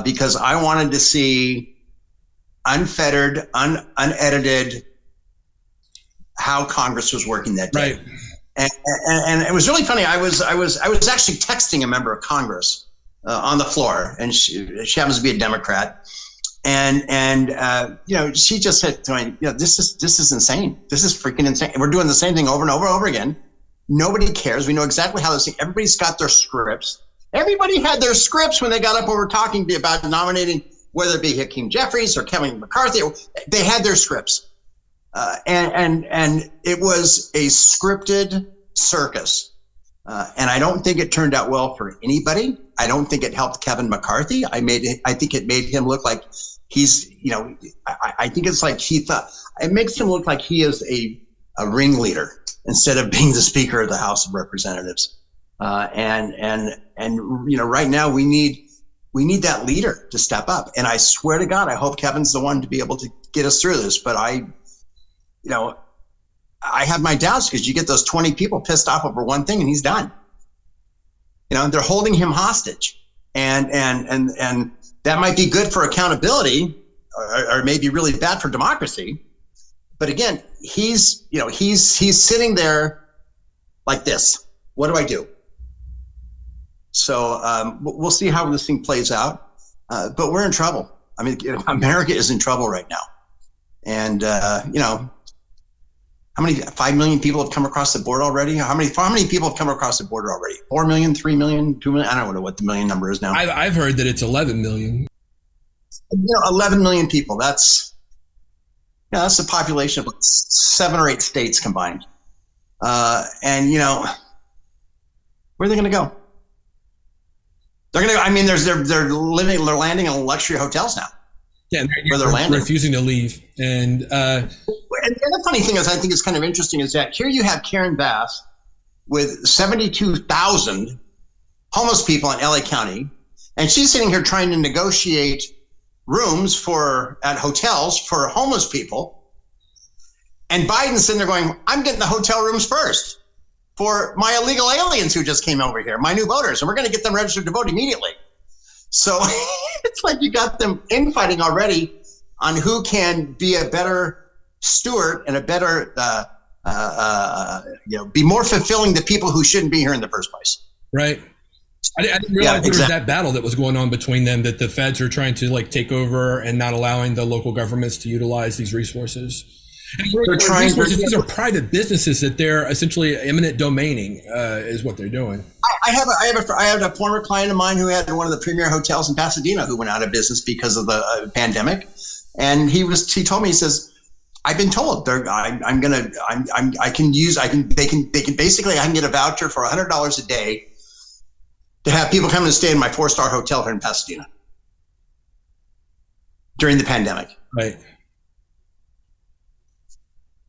because I wanted to see unfettered, unedited how Congress was working that day. Right. And it was really funny. I was actually texting a member of Congress on the floor, and she happens to be a Democrat, and she just said to me, this is insane. This is freaking insane. And we're doing the same thing over and over and over again. Nobody cares. We know exactly how this thing. Everybody's got their scripts. Everybody had their scripts when they got up over talking about nominating, whether it be Hakeem Jeffries or Kevin McCarthy. They had their scripts. And it was a scripted circus. And I don't think it turned out well for anybody. I don't think it helped Kevin McCarthy. I think it made him look like he's, I think it's like it makes him look like he is a ringleader instead of being the Speaker of the House of Representatives. And right now we need that leader to step up. And I swear to God, I hope Kevin's the one to be able to get us through this. But I have my doubts, because you get those 20 people pissed off over one thing and he's done. They're holding him hostage, and that might be good for accountability, or maybe really bad for democracy. But again, he's sitting there like this. What do I do? So we'll see how this thing plays out. But we're in trouble. I mean, America is in trouble right now. And how many 5 million people have come across the border already? How many people have come across the border already? 4 million, 3 million, 2 million? I don't know what the million number is now. I've heard that it's 11 million. 11 million people. That's that's the population of 7 or 8 states combined. And where are they going to go? They're going to. I mean, they're landing in luxury hotels now. Yeah, where they're landing, refusing to leave. And the other funny thing is, I think it's kind of interesting is that here you have Karen Bass with 72,000 homeless people in LA County, and she's sitting here trying to negotiate rooms at hotels for homeless people. And Biden's sitting there going, I'm getting the hotel rooms first for my illegal aliens who just came over here, my new voters, and we're going to get them registered to vote immediately. So it's like you got them infighting already on who can be a better steward and a better, be more fulfilling to people who shouldn't be here in the first place. Right. I didn't realize there was that battle that was going on between them, that the feds are trying to take over and not allowing the local governments to utilize these resources. And these are private businesses that they're essentially eminent domaining is what they're doing. I have a former client of mine who had one of the premier hotels in Pasadena who went out of business because of the pandemic, and he told me, he says, I've been told I can get a voucher for $100 a day to have people come and stay in my 4-star hotel here in Pasadena during the pandemic. Right.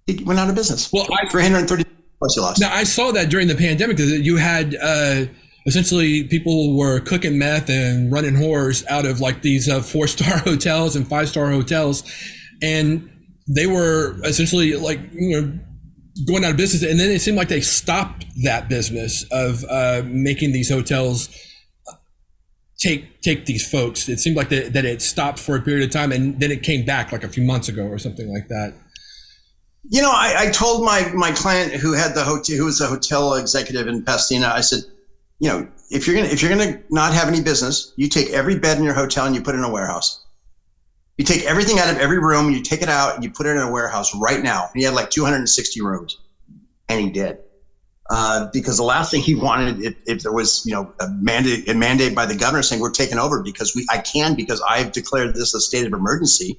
He went out of business. Well, 330 plus he lost. Now, I saw that during the pandemic that you had essentially people were cooking meth and running whores out of these 4-star hotels and 5-star hotels, and they were essentially going out of business. And then it seemed like they stopped that business of making these hotels take these folks. It seemed like that it stopped for a period of time, and then it came back a few months ago or something like that. I told my client who had the hotel, who was a hotel executive in Pasadena, I said, if you're gonna not have any business, you take every bed in your hotel and you put it in a warehouse. You take everything out of every room and you take it out and you put it in a warehouse right now. And he had 260 rooms, and he did. Because the last thing he wanted, if there was a mandate by the governor saying we're taking over because I've declared this a state of emergency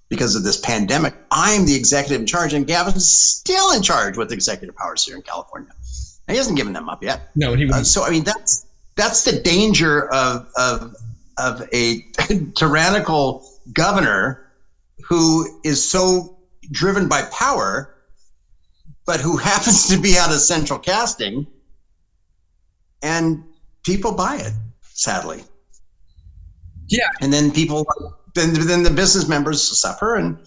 because of this pandemic. I'm the executive in charge, and Gavin's still in charge with executive powers here in California. And he hasn't given them up yet. No, he so I mean that's the danger of a tyrannical governor who is so driven by power, but who happens to be out of central casting, and people buy it, sadly. Yeah, and then then the business members suffer, and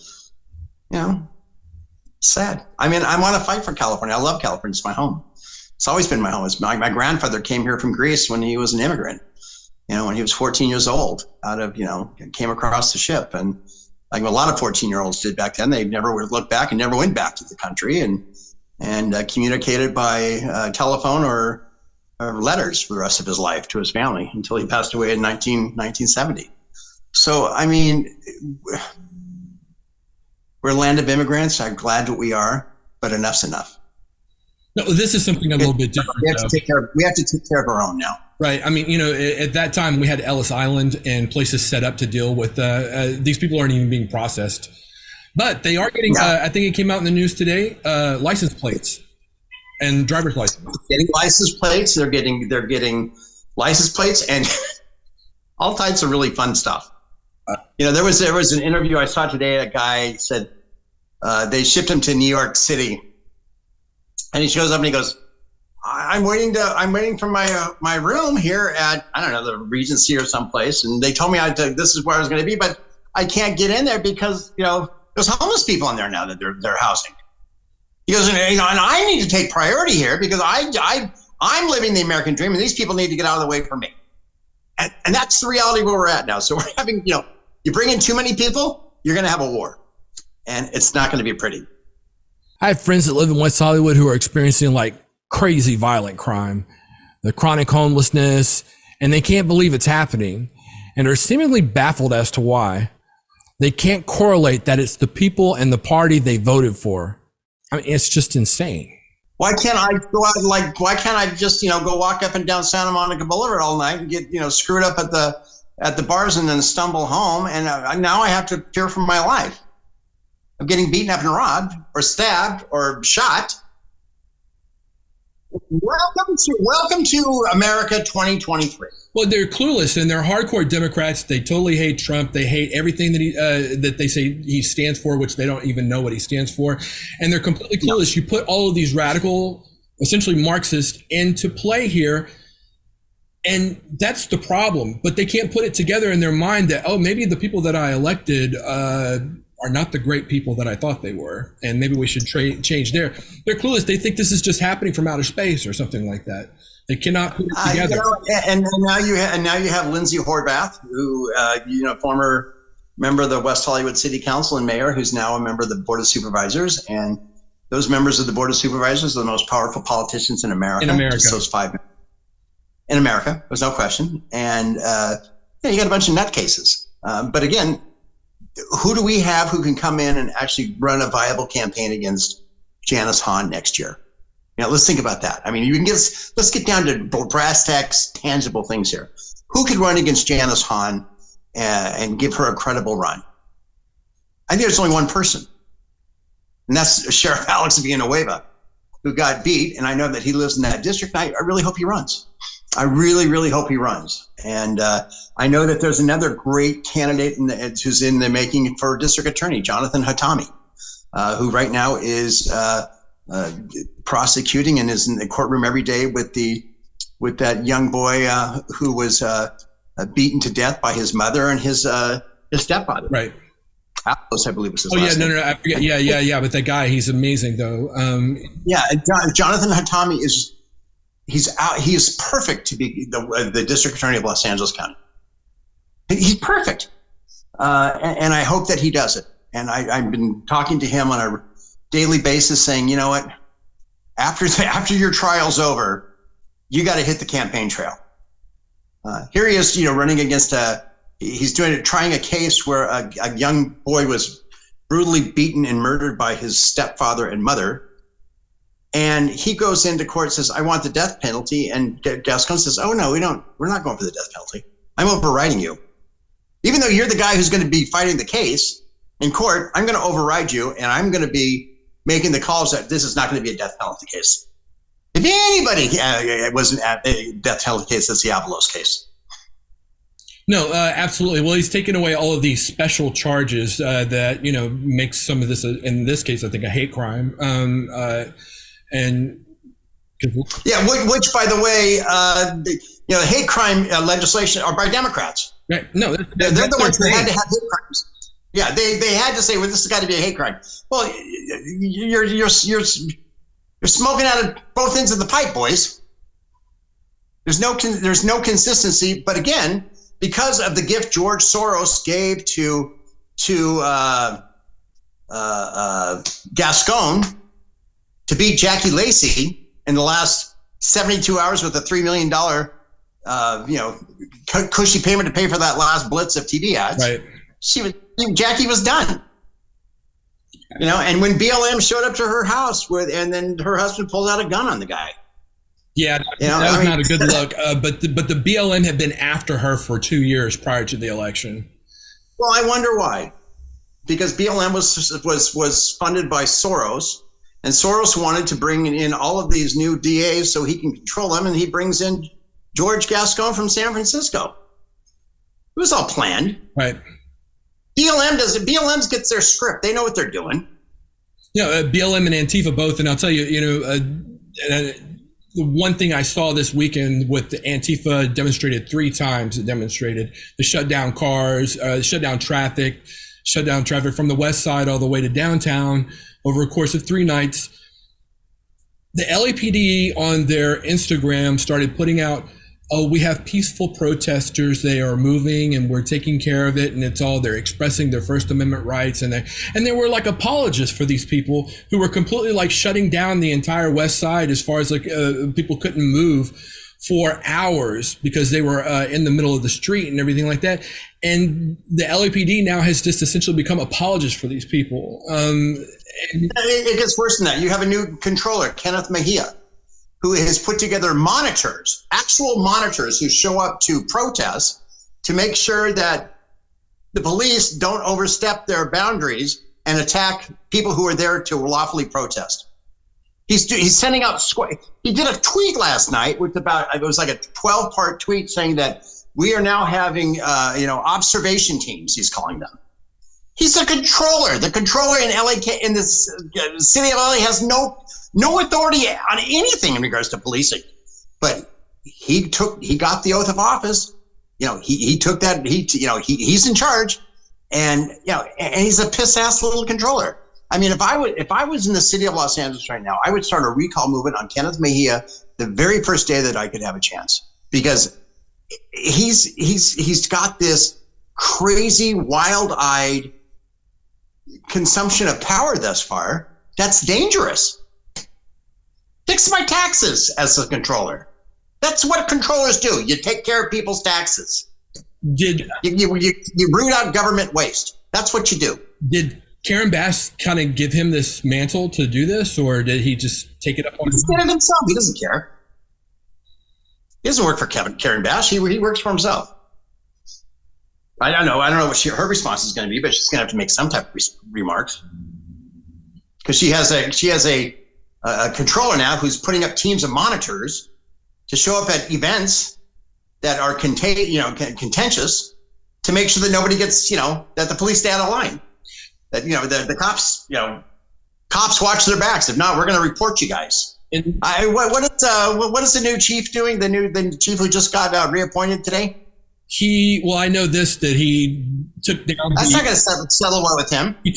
sad. I mean, I want to fight for California. I love California. It's my home. It's always been my home. It's my grandfather came here from Greece when he was an immigrant. When he was 14 years old, came across the ship, and like a lot of 14-year-olds did back then, they never would look back and never went back to the country, and communicated by telephone or letters for the rest of his life to his family until he passed away in 1970. So, I mean, we're a land of immigrants. I'm glad that we are, but enough's enough. No, this is something a little bit different. We have to take care of our own now. Right. I mean, at that time we had Ellis Island and places set up to deal with these people aren't even being processed, but they are getting. I think it came out in the news today. License plates and driver's license. Getting license plates. They're getting license plates and all types of really fun stuff. There was an interview I saw today. A guy said they shipped him to New York City, and he shows up and he goes, I'm waiting for my room here at, I don't know, the Regency or someplace. And they told me this is where I was going to be, but I can't get in there because, there's homeless people in there now that they're housing. He goes, and I need to take priority here because I'm living the American dream, and these people need to get out of the way for me. And that's the reality where we're at now. So we're having, you bring in too many people, you're going to have a war, and it's not going to be pretty. I have friends that live in West Hollywood who are experiencing crazy violent crime, the chronic homelessness, and they can't believe it's happening and are seemingly baffled as to why. They can't correlate that it's the people and the party they voted for. I mean, it's just insane. Why can't I go out why can't I just, go walk up and down Santa Monica Boulevard all night and get, screwed up at the bars and then stumble home, and now I have to fear for my life. of getting beaten up and robbed or stabbed or shot. Welcome to America 2023. Well, they're clueless and they're hardcore Democrats. They totally hate Trump. They hate everything that they say he stands for, which they don't even know what he stands for. And they're completely clueless. You put all of these radical, essentially Marxists, into play here. And that's the problem. But they can't put it together in their mind that, oh, maybe the people that I elected are not the great people that I thought they were. And maybe we should change there. They're clueless. They think this is just happening from outer space or something like that. They cannot put it together. And now you have Lindsay Horvath, who, former member of the West Hollywood City Council and mayor, who's now a member of the Board of Supervisors. And those members of the Board of Supervisors are the most powerful politicians in America. Just those 5 members. In America, there's no question. And you got a bunch of nutcases. But again, who do we have who can come in and actually run a viable campaign against Janice Hahn next year? Let's think about that. I mean, let's get down to brass tacks, tangible things here. Who could run against Janice Hahn and give her a credible run? I think there's only one person, and that's Sheriff Alex Villanueva, who got beat. And I know that he lives in that district. I really hope he runs. I really, really hope he runs. And I know that there's another great candidate who's in the making for district attorney, Jonathan Hatami, who right now is prosecuting and is in the courtroom every day with that young boy who was beaten to death by his mother and his stepfather. Right. Atlas, I believe was his last name. No, I forget. Yeah. But that guy, he's amazing though. Jonathan Hatami he is perfect to be the district attorney of Los Angeles County. He's perfect. And I hope that he does it. And I've been talking to him on a daily basis saying, you know what, after your trial's over, you got to hit the campaign trail. Here he is, running against trying a case where a young boy was brutally beaten and murdered by his stepfather and mother. And he goes into court and says, I want the death penalty. And Gascon says, oh, no, we're not going for the death penalty. I'm overriding you. Even though you're the guy who's going to be fighting the case in court, I'm going to override you. And I'm going to be making the calls that this is not going to be a death penalty case. If anybody was a death penalty case, that's the Avalos case. No, absolutely. Well, he's taken away all of these special charges that, makes some of this, in this case, I think, a hate crime. Which, by the way, hate crime legislation are by Democrats. Right. No, they're the ones that had to have hate crimes. Yeah, they had to say, well, this has got to be a hate crime. Well, you're smoking out of both ends of the pipe, boys. There's no consistency. But again, because of the gift George Soros gave to Gascon to beat Jackie Lacey in the last 72 hours with a $3 million, cushy payment to pay for that last blitz of TV ads. Right. Jackie was done. And when BLM showed up to her house and then her husband pulled out a gun on the guy. Yeah, that was not a good look. But the BLM had been after her for 2 years prior to the election. Well, I wonder why. Because BLM was funded by Soros, and Soros wanted to bring in all of these new DAs so he can control them, and he brings in George Gascon from San Francisco. It was all planned. Right. BLM does it. BLM gets their script. They know what they're doing. BLM and Antifa both. And I'll tell you, the one thing I saw this weekend with the Antifa demonstrated 3 times. It demonstrated the shut down cars, shut down traffic from the west side all the way to downtown over a course of 3 nights. The LAPD on their Instagram started putting out, oh, we have peaceful protesters. They are moving and we're taking care of it. And they're expressing their First Amendment rights. And they were like apologists for these people who were completely like shutting down the entire West Side as far as people couldn't move for hours because they were in the middle of the street and everything like that. And the LAPD now has just essentially become apologists for these people. It gets worse than that. You have a new controller, Kenneth Mejia, who has put together monitors, actual monitors who show up to protests to make sure that the police don't overstep their boundaries and attack people who are there to lawfully protest. He's sending out he did a tweet last night with it was like a 12-part tweet saying that we are now having observation teams, he's calling them. He's a controller. The controller in in this city of LA has no authority on anything in regards to policing. But he got the oath of office. He took that. He's in charge, and he's a piss ass little controller. I mean, if I was in the city of Los Angeles right now, I would start a recall movement on Kenneth Mejia the very first day that I could have a chance, because he's got this crazy, wild-eyed consumption of power thus far that's dangerous. Fix my taxes as a controller. That's what controllers do. You take care of people's taxes. You root out government waste. That's what you do. Did Karen Bass kind of give him this mantle to do this, or did he just take it up on his own? He did it himself. He doesn't care. He doesn't work for Karen Bass. He works for himself. I don't know what her response is going to be, but she's going to have to make some type of remarks, because she has a controller now who's putting up teams of monitors to show up at events that are contentious, to make sure that nobody gets, that the police stay out of line, that the cops watch their backs. If not, we're going to report you guys. And what is the new chief doing? The chief who just got reappointed today. I know this, that he took down. That's not going to settle well with him. He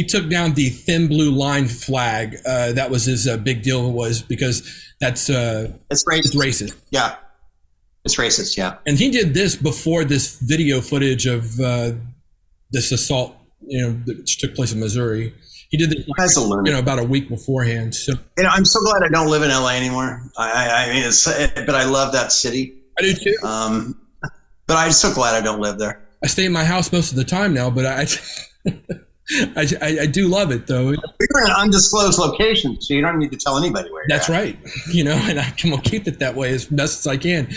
took down the thin blue line flag. That was his big deal, was because it's racist. It's racist. Yeah, it's racist. Yeah, and he did this before this video footage of this assault, that took place in Missouri. He did this, about a week beforehand. So, I'm so glad I don't live in LA anymore. But I love that city. I do too. But I'm so glad I don't live there. I stay in my house most of the time now, but I do love it, though. We're in an undisclosed location, so you don't need to tell anybody where you're That's at. Right. And I can keep it that way as best as I can.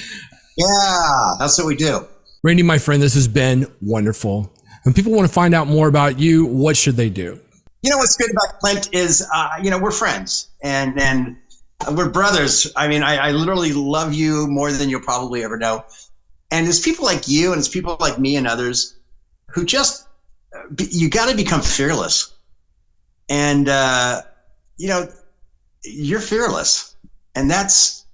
Yeah, that's what we do. Randy, my friend, this has been wonderful. When people want to find out more about you, what should they do? What's good about Clint is, we're friends and we're brothers. I mean, I literally love you more than you'll probably ever know. And it's people like you and it's people like me and others who just, you got to become fearless. And, you're fearless. And that's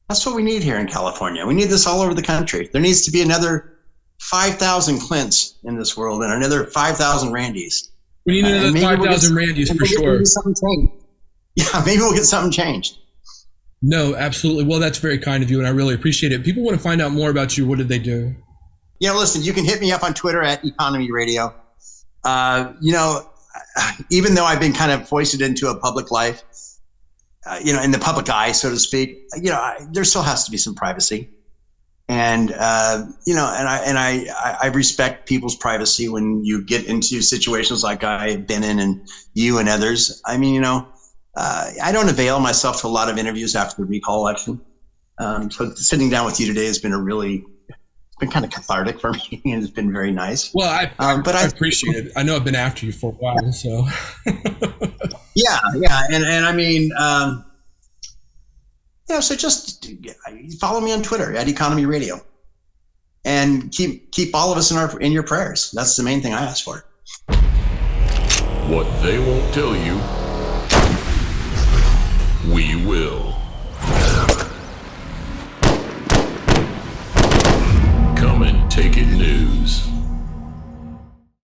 what we need here in California. We need this all over the country. There needs to be another 5,000 Clints in this world and another 5,000 Randys. We need another 5,000 Randys for sure. Yeah, maybe we'll get something changed. No, absolutely. Well, that's very kind of you, and I really appreciate it. People want to find out more about you. What did they do? Listen, you can hit me up on Twitter at Economy Radio. Even though I've been kind of foisted into a public life, in the public eye, so to speak, there still has to be some privacy. And, I respect people's privacy when you get into situations like I've been in, and you and others. I mean, I don't avail myself to a lot of interviews after the recall election. So sitting down with you today has been been kind of cathartic for me, and it's been very nice. Well, I appreciate it. I know I've been after you for a while, so. Yeah. And I mean, so just follow me on Twitter at Economy Radio, and keep all of us in your prayers. That's the main thing I ask for. What they won't tell you, we will. Come and take it